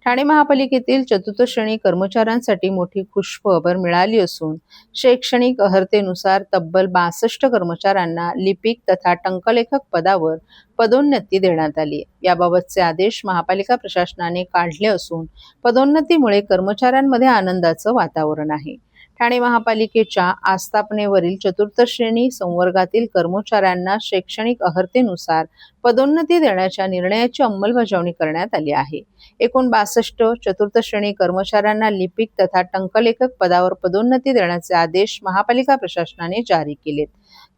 ठाणे महापालिकेतील चतुर्थ श्रेणी कर्मचाऱ्यांसाठी मोठी खुशखबर मिळाली असून शैक्षणिक अर्हतेनुसार तब्बल 62 कर्मचाऱ्यांना लिपिक तथा टंकलेखक पदावर पदोन्नती देण्यात आली. याबाबतचे आदेश महापालिका प्रशासनाने काढले असून पदोन्नतीमुळे कर्मचाऱ्यांमध्ये आनंदाचं वातावरण आहे. ठाणे महापालिकेच्या आस्थापनेवरील चतुर्थ श्रेणी संवर्गातील कर्मचाऱ्यांना शैक्षणिक अर्हतेनुसार पदोन्नती देण्याच्या निर्णयाची अंमलबजावणी करण्यात आली आहे. एकूण 62 चतुर्थ श्रेणी कर्मचाऱ्यांना लिपिक तथा टंकलेखक पदावर पदोन्नती देण्याचे आदेश महापालिका प्रशासनाने जारी केलेत.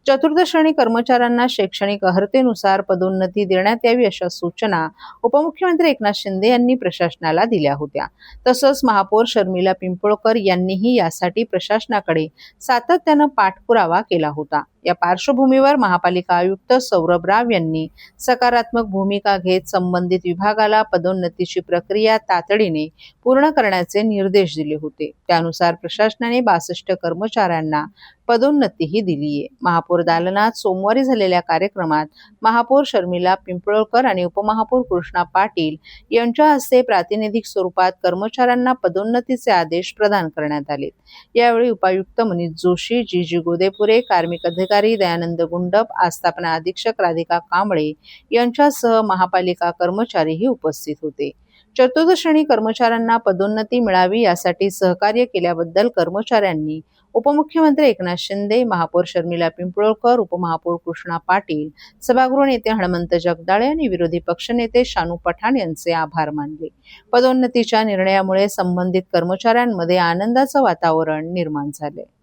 चतुर्थ श्रेणी कर्मचाऱ्यांना शैक्षणिक अर्हतेनुसार पदोन्नती देण्यात यावी अशा सूचना उपमुख्यमंत्री एकनाथ शिंदे यांनी प्रशासनाला दिल्या होत्या. तसंच महापौर शर्मिला पिंपळकर यांनीही यासाठी प्रशासनाकडे सातत्यानं पाठपुरावा केला होता. या पार्श्वभूमीवर महापालिका आयुक्त सौरभ राव यांनी सकारात्मक भूमिका घेत संबंधित विभागाला पदोन्नतीची प्रक्रिया तातडीने पूर्ण करण्याचे निर्देश दिले होते. त्यानुसार प्रशासनाने 62 कर्मचाऱ्यांना पदोन्नतीही दिलीये. महापौर दालनात सोमवारी झालेल्या कार्यक्रमात महापौर शर्मिला पिंपळकर आणि उपमहापौर कृष्णा पाटील यांच्या हस्ते प्रातिनिधिक स्वरूपात कर्मचाऱ्यांना पदोन्नतीचे आदेश प्रदान करण्यात आले. यावेळी उपायुक्त मनीष जोशी, जी गोदेपुरे, कार्मिक अधिकारी दयानंद गुंडप, आस्थापना अधीक्षक राधिका कांबळे यांच्यासह महापालिका कर्मचारीही उपस्थित होते. चतुर्थ श्रेणी कर्मचाऱ्यांना पदोन्नती मिळावी यासाठी सहकार्य केल्याबद्दल कर्मचाऱ्यांनी उपमुख्यमंत्री एकनाथ शिंदे, महापौर शर्मिला पिंपळकर, उपमहापौर कृष्णा पाटील, सभागृह नेते हनुमंत जगदाळे आणि विरोधी पक्षनेते शानू पठाण यांचे आभार मानले. पदोन्नतीच्या निर्णयामुळे संबंधित कर्मचाऱ्यांमध्ये आनंदाचं वातावरण निर्माण झाले.